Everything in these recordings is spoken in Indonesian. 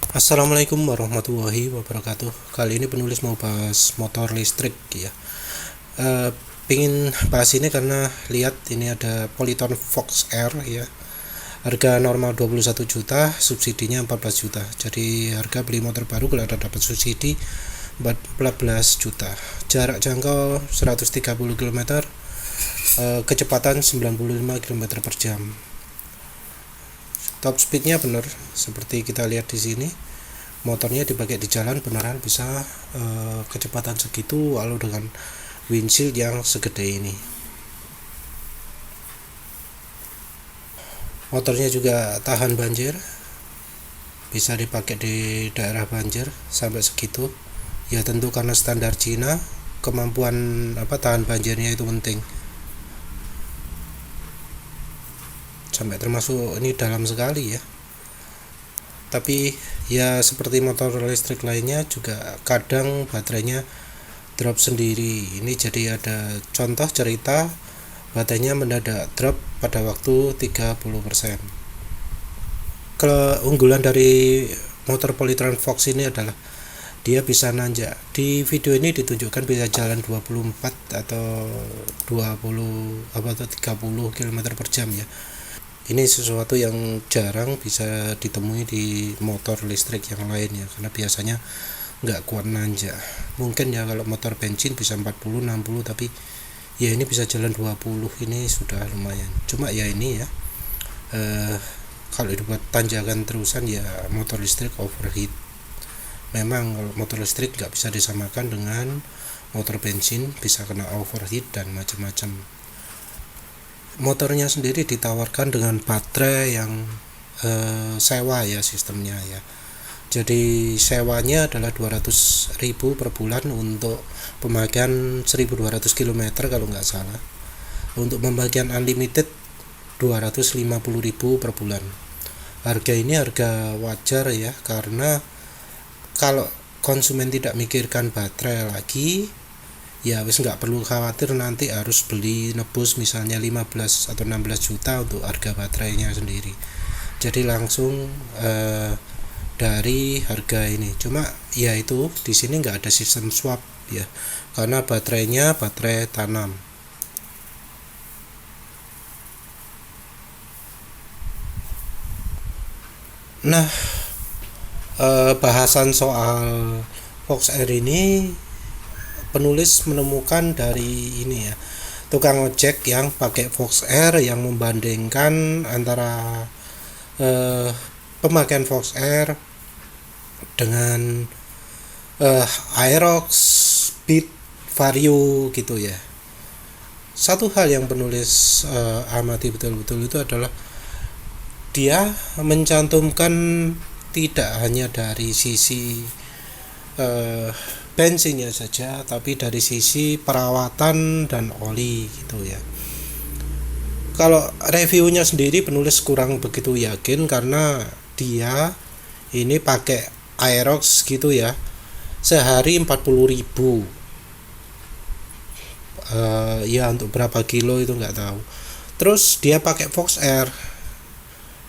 Assalamualaikum warahmatullahi wabarakatuh. Kali ini penulis mau bahas motor listrik ya. Pingin bahas ini karena lihat ini ada Polytron Fox R ya. Harga normal 21 juta, subsidinya 14 juta. Jadi harga beli motor baru kalau ada dapat subsidi 14 juta. Jarak jangkau 130 km, kecepatan 95 km per jam. Top speednya bener seperti kita lihat di sini, motornya dipakai di jalan beneran bisa kecepatan segitu walau dengan windshield yang segede ini. Motornya juga tahan banjir, bisa dipakai di daerah banjir sampai segitu ya. Tentu karena standar Cina, kemampuan tahan banjirnya itu penting. Sampai termasuk ini dalam sekali ya. Tapi ya seperti motor listrik lainnya juga kadang baterainya drop sendiri. Ini jadi ada contoh cerita baterainya mendadak drop pada waktu 30%. Keunggulan dari motor Polytron Fox ini adalah dia bisa nanjak. Di video ini ditunjukkan bisa jalan 24 atau 20 atau 30 km per jam ya. Ini sesuatu yang jarang bisa ditemui di motor listrik yang lain ya, karena biasanya nggak kuat nanjak. Mungkin ya kalau motor bensin bisa 40-60, tapi ya ini bisa jalan 20, ini sudah lumayan. Cuma ya ini ya, kalau dibuat tanjakan terusan ya motor listrik overheat. Memang kalau motor listrik nggak bisa disamakan dengan motor bensin, bisa kena overheat dan macam-macam. Motornya sendiri ditawarkan dengan baterai yang sewa ya sistemnya ya. Jadi sewanya adalah 200.000 per bulan untuk pemakaian 1200 km kalau nggak salah. Untuk pembagian unlimited 250.000 per bulan. Harga ini harga wajar ya, karena kalau konsumen tidak mikirkan baterai lagi, ya wis nggak perlu khawatir nanti harus beli nebus misalnya 15 atau 16 juta untuk harga baterainya sendiri. Jadi langsung dari harga ini. Cuma ya itu di sini nggak ada sistem swap ya, karena baterainya baterai tanam. Nah, bahasan soal Fox R ini penulis menemukan dari ini ya, tukang ojek yang pakai Fox R yang membandingkan antara pemakaian Fox R dengan Aerox, Speed, Vario gitu ya. Satu hal yang penulis amati betul-betul itu adalah dia mencantumkan tidak hanya dari sisi bensinnya saja, tapi dari sisi perawatan dan oli gitu ya. Kalau reviewnya sendiri penulis kurang begitu yakin karena dia ini pakai Aerox gitu ya, sehari 40.000 ya untuk berapa kilo itu nggak tahu. Terus dia pakai Fox R,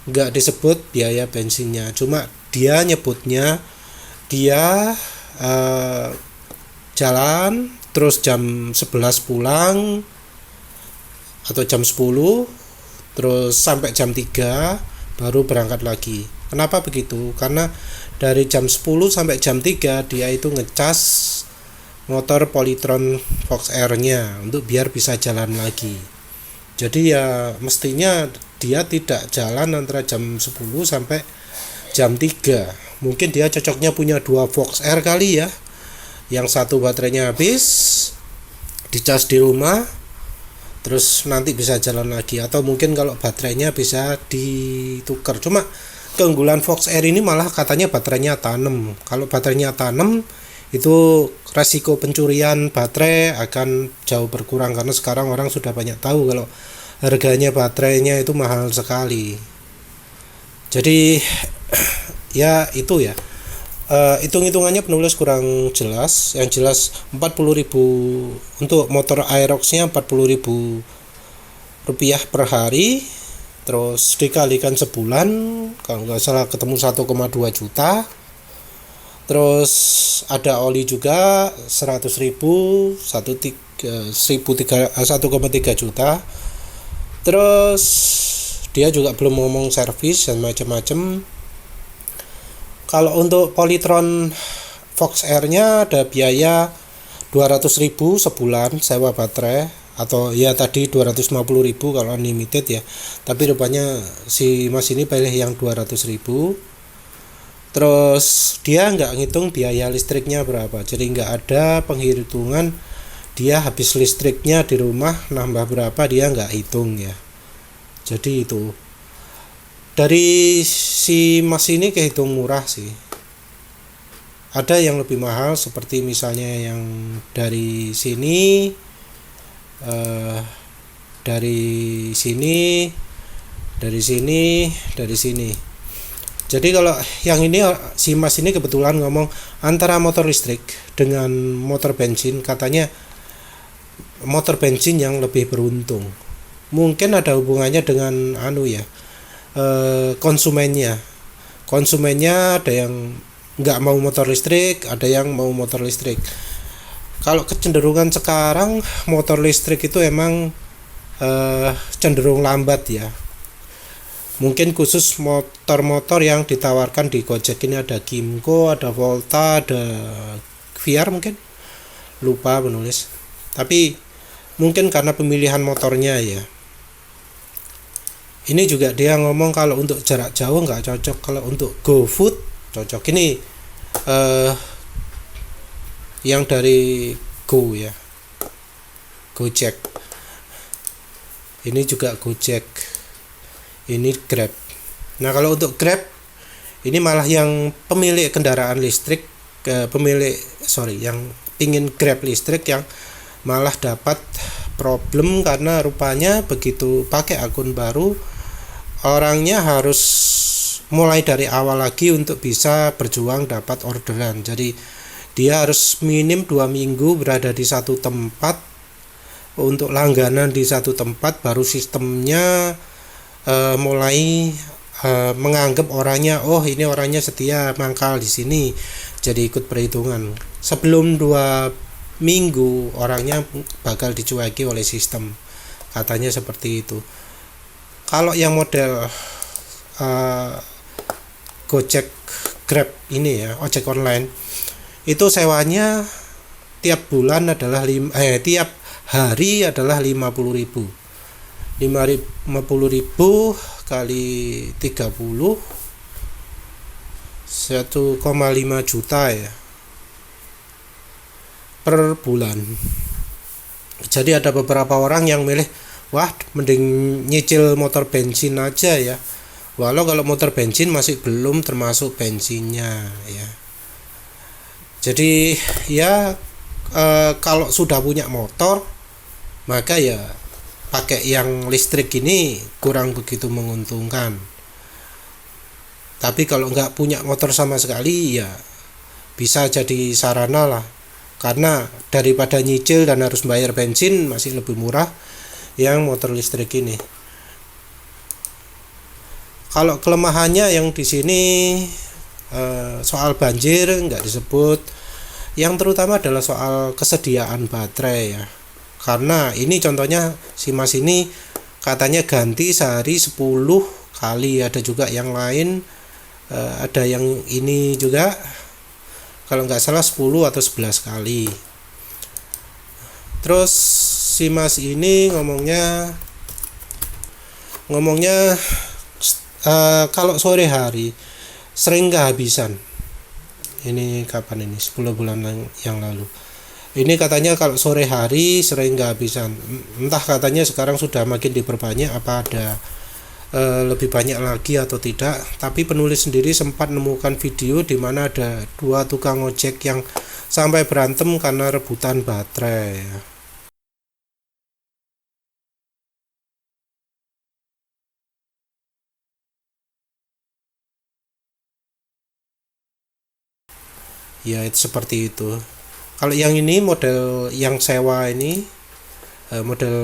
nggak disebut biaya bensinnya, cuma dia nyebutnya dia jalan terus jam 11 pulang atau jam 10 terus sampai jam 3 baru berangkat lagi. Kenapa begitu? Karena dari jam 10 sampai jam 3 dia itu ngecas motor Polytron Fox R-nya untuk biar bisa jalan lagi. Jadi ya mestinya dia tidak jalan antara jam 10 sampai jam 3. Mungkin dia cocoknya punya 2 Fox R kali ya. Yang satu baterainya habis, dicas di rumah, terus nanti bisa jalan lagi. Atau mungkin kalau baterainya bisa ditukar. Cuma keunggulan Fox R ini malah katanya baterainya tanam. Kalau baterainya tanam itu resiko pencurian baterai akan jauh berkurang, karena sekarang orang sudah banyak tahu kalau harganya baterainya itu mahal sekali. Jadi ya itu ya, hitung-hitungannya penulis kurang jelas. Yang jelas 40.000 untuk motor Aerox-nya 40.000 rupiah per hari, terus dikalikan sebulan kalau nggak salah ketemu 1,2 juta. Terus ada oli juga 100.000, 1,3 juta. Terus dia juga belum ngomong servis dan macam-macam. Kalau untuk Polytron Fox Air-nya ada biaya 200.000 sebulan sewa baterai, atau ya tadi 250.000 kalau unlimited ya. Tapi rupanya si Mas ini pilih yang 200.000. Terus dia nggak ngitung biaya listriknya berapa, jadi nggak ada penghitungan dia habis listriknya di rumah nambah berapa, dia nggak hitung ya. Jadi itu dari si Mas ini kehitung murah sih. Ada yang lebih mahal seperti misalnya yang dari sini, dari sini, dari sini, dari sini. Jadi kalau yang ini si Mas ini kebetulan ngomong antara motor listrik dengan motor bensin, katanya motor bensin yang lebih beruntung. Mungkin ada hubungannya dengan konsumennya. Konsumennya ada yang nggak mau motor listrik, ada yang mau motor listrik. Kalau kecenderungan sekarang motor listrik itu emang cenderung lambat ya. Mungkin khusus motor-motor yang ditawarkan di Gojek ini, ada Gimco, ada Volta, ada VR mungkin, lupa menulis. Tapi mungkin karena pemilihan motornya ya. Ini juga dia ngomong kalau untuk jarak jauh nggak cocok, kalau untuk GoFood cocok. Ini yang dari Go ya, Gojek. Ini juga Gojek. Ini Grab. Nah kalau untuk Grab ini malah yang pemilik kendaraan listrik, yang ingin Grab listrik yang malah dapat problem, karena rupanya begitu pakai akun baru orangnya harus mulai dari awal lagi untuk bisa berjuang dapat orderan. Jadi dia harus minim 2 minggu berada di satu tempat untuk langganan di satu tempat, baru sistemnya mulai menganggap orangnya, oh ini orangnya setia mangkal di sini, jadi ikut perhitungan. Sebelum 2 minggu orangnya bakal dicueki oleh sistem, katanya seperti itu. Kalau yang model Gojek, Grab ini ya, ojek online, itu sewanya tiap bulan adalah tiap hari adalah 50.000. 50.000 kali 30 1,5 juta ya per bulan. Jadi ada beberapa orang yang milih, wah mending nyicil motor bensin aja ya, walau kalau motor bensin masih belum termasuk bensinnya ya. Jadi ya kalau sudah punya motor maka ya pakai yang listrik ini kurang begitu menguntungkan. Tapi kalau nggak punya motor sama sekali ya bisa jadi sarana lah, karena daripada nyicil dan harus bayar bensin masih lebih murah yang motor listrik ini. Kalau kelemahannya yang di sini soal banjir nggak disebut, yang terutama adalah soal kesediaan baterai ya. Karena ini contohnya si Mas ini katanya ganti sehari 10 kali, ada juga yang lain, ada yang ini juga kalau nggak salah 10 atau 11 kali. Terus si Mas ini ngomongnya kalau sore hari sering kehabisan. Ini kapan ini? 10 bulan yang lalu. Ini katanya kalau sore hari sering kehabisan. Entah katanya sekarang sudah makin diperbanyak, apa ada lebih banyak lagi atau tidak. Tapi penulis sendiri sempat menemukan video di mana ada 2 tukang ojek yang sampai berantem karena rebutan baterai. Ya itu seperti itu. Kalau yang ini model yang sewa ini, model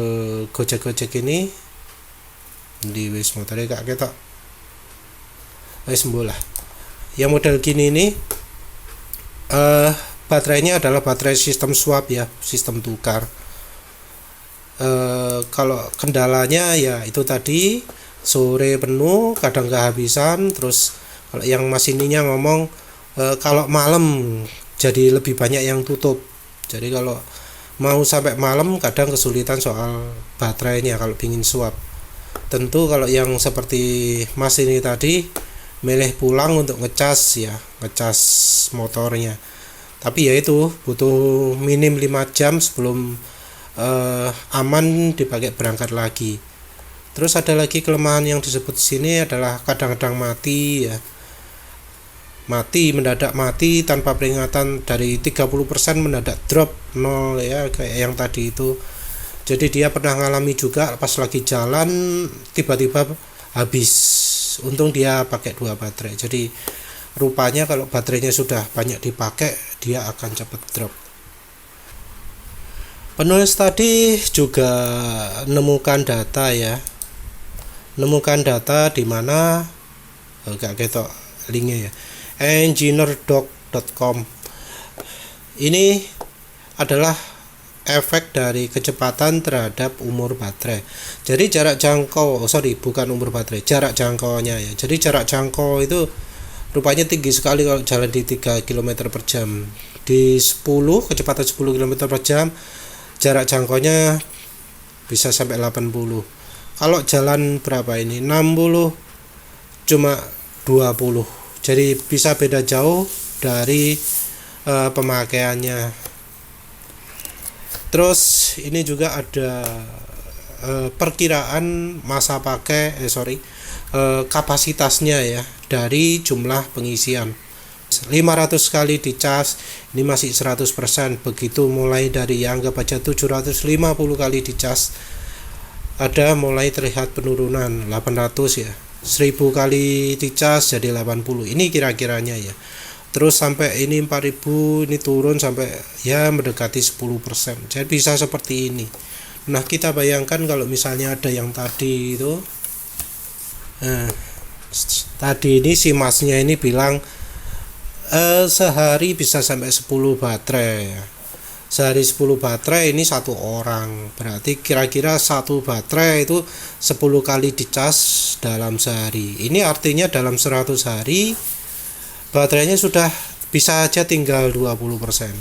Gojek ini di wis motornya kak ketok wis mbolah. Yang model gini ini eh baterainya adalah baterai sistem swap ya, sistem tukar. Kalau kendalanya ya itu tadi, sore penuh kadang kehabisan. Terus kalau yang masininya ngomong kalau malam jadi lebih banyak yang tutup, jadi kalau mau sampai malam kadang kesulitan soal baterainya kalau ingin swap. Tentu kalau yang seperti mas ini tadi milih pulang untuk ngecas ya, ngecas motornya, tapi ya itu butuh minim 5 jam sebelum aman dipakai berangkat lagi. Terus ada lagi kelemahan yang disebut di sini adalah kadang-kadang mati ya, mendadak mati tanpa peringatan, dari 30% mendadak drop 0 ya, kayak yang tadi itu. Jadi dia pernah ngalami juga pas lagi jalan tiba-tiba habis. Untung dia pakai 2 baterai. Jadi rupanya kalau baterainya sudah banyak dipakai dia akan cepat drop. Penulis tadi juga nemukan data ya. Nemukan data di mana enggak ketok linknya ya. engineerdoc.com. Ini adalah efek dari kecepatan terhadap umur baterai. Jadi jarak jangkau, bukan umur baterai, jarak jangkaunya ya. Jadi jarak jangkau itu rupanya tinggi sekali kalau jalan di 3 km per jam. Di 10, kecepatan 10 km per jam, jarak jangkaunya bisa sampai 80. Kalau jalan berapa ini? 60 cuma 20. Jadi bisa beda jauh dari pemakaiannya. Terus ini juga ada perkiraan masa pakai kapasitasnya ya dari jumlah pengisian. 500 kali dicas ini masih 100%. Begitu mulai dari anggap aja 750 kali dicas, ada mulai terlihat penurunan 800 ya. 1000 kali dicas jadi 80. Ini kira-kiranya ya. Terus sampai ini 4000, ini turun sampai ya mendekati 10%. Jadi bisa seperti ini. Nah, kita bayangkan kalau misalnya ada yang tadi itu, tadi ini si masnya ini bilang sehari bisa sampai 10 baterai ya. Sehari 10 baterai ini satu orang. Berarti kira-kira satu baterai itu 10 kali dicas dalam sehari. Ini artinya dalam 100 hari baterainya sudah bisa aja tinggal 20%.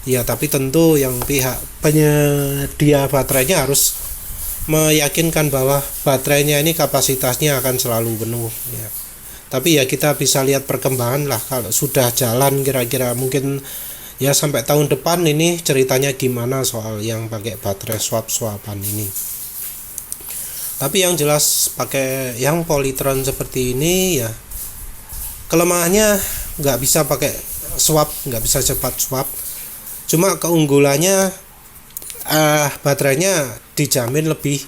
Ya, tapi tentu yang pihak penyedia baterainya harus meyakinkan bahwa baterainya ini kapasitasnya akan selalu penuh ya. Tapi ya kita bisa lihat perkembangan lah kalau sudah jalan, kira-kira mungkin ya sampai tahun depan ini ceritanya gimana soal yang pakai baterai swap-swapan ini. Tapi yang jelas pakai yang Polytron seperti ini ya, kelemahannya nggak bisa pakai swap, nggak bisa cepat swap. Cuma keunggulannya baterainya dijamin lebih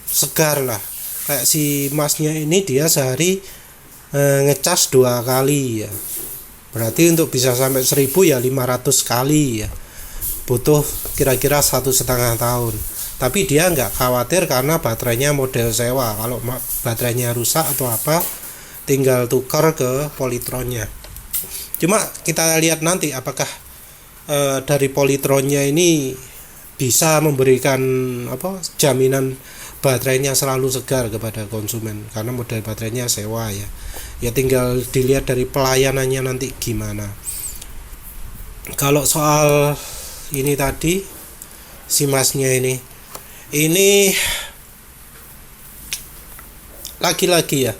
segar lah. Kayak si masnya ini dia sehari ngecas 2 kali ya. Berarti untuk bisa sampai 1000 ya 500 kali ya. Butuh kira-kira 1,5 tahun. Tapi dia nggak khawatir karena baterainya model sewa. Kalau baterainya rusak atau apa, tinggal tukar ke Polytronnya. Cuma kita lihat nanti apakah dari Polytronnya ini bisa memberikan jaminan baterainya selalu segar kepada konsumen, karena model baterainya sewa ya. Ya tinggal dilihat dari pelayanannya nanti gimana. Kalau soal ini tadi si masnya ini lagi-lagi ya,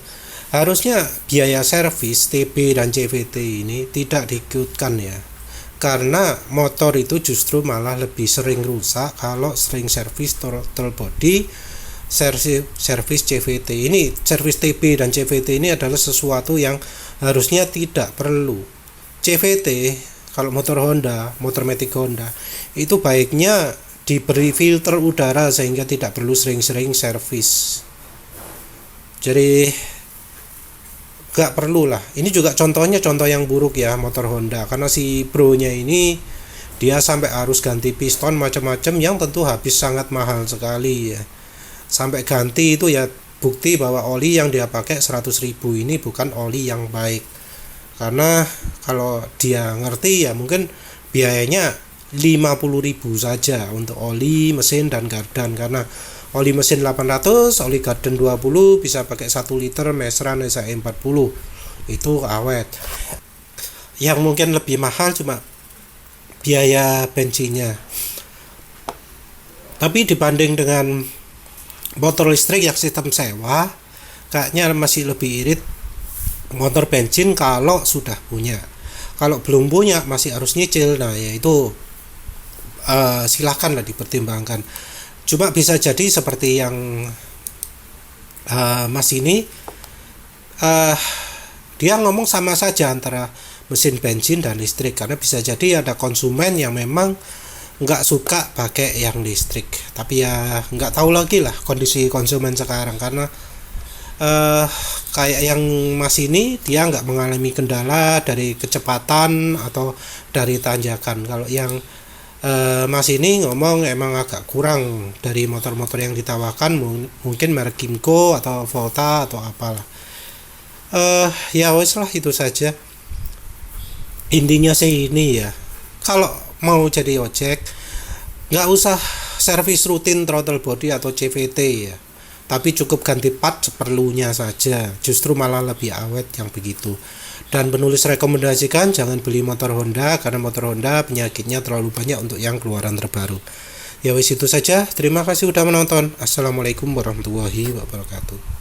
harusnya biaya servis TB dan CVT ini tidak diikutkan ya, karena motor itu justru malah lebih sering rusak kalau sering servis throttle body, servis CVT. Ini servis TB dan CVT ini adalah sesuatu yang harusnya tidak perlu. CVT kalau motor Honda, motor Matic Honda itu baiknya diberi filter udara sehingga tidak perlu sering-sering servis. Jadi gak perlu lah. Ini juga contoh yang buruk ya motor Honda, karena si bronya ini dia sampai harus ganti piston macam-macam yang tentu habis sangat mahal sekali ya. Sampai ganti itu ya bukti bahwa oli yang dia pakai 100.000 ini bukan oli yang baik. karena kalau dia ngerti ya mungkin biayanya 50.000 saja untuk oli, mesin, dan gardan. Karena oli mesin 800, oli gardan 20, bisa pakai 1 liter Mesran SAE 40, itu awet. Yang mungkin lebih mahal cuma biaya bensinnya. Tapi dibanding dengan motor listrik yang sistem sewa, kayaknya masih lebih irit motor bensin kalau sudah punya. Kalau belum punya masih harus nyicil. Nah ya itu silahkan lah dipertimbangkan. Cuma bisa jadi seperti yang Mas ini, dia ngomong sama saja antara mesin bensin dan listrik, karena bisa jadi ada konsumen yang memang nggak suka pakai yang listrik. Tapi ya nggak tahu lagi lah kondisi konsumen sekarang, karena kayak yang Mas ini dia nggak mengalami kendala dari kecepatan atau dari tanjakan. Kalau yang Mas ini ngomong emang agak kurang dari motor-motor yang ditawarkan, mungkin merek Kymco atau Volta atau apalah. Ya wes lah, itu saja intinya sih. Ini ya, kalau mau jadi ojek nggak usah servis rutin throttle body atau CVT ya, tapi cukup ganti part seperlunya saja, justru malah lebih awet yang begitu. Dan penulis rekomendasikan jangan beli motor Honda, karena motor Honda penyakitnya terlalu banyak untuk yang keluaran terbaru. Ya wis, itu saja, terima kasih sudah menonton. Assalamualaikum warahmatullahi wabarakatuh.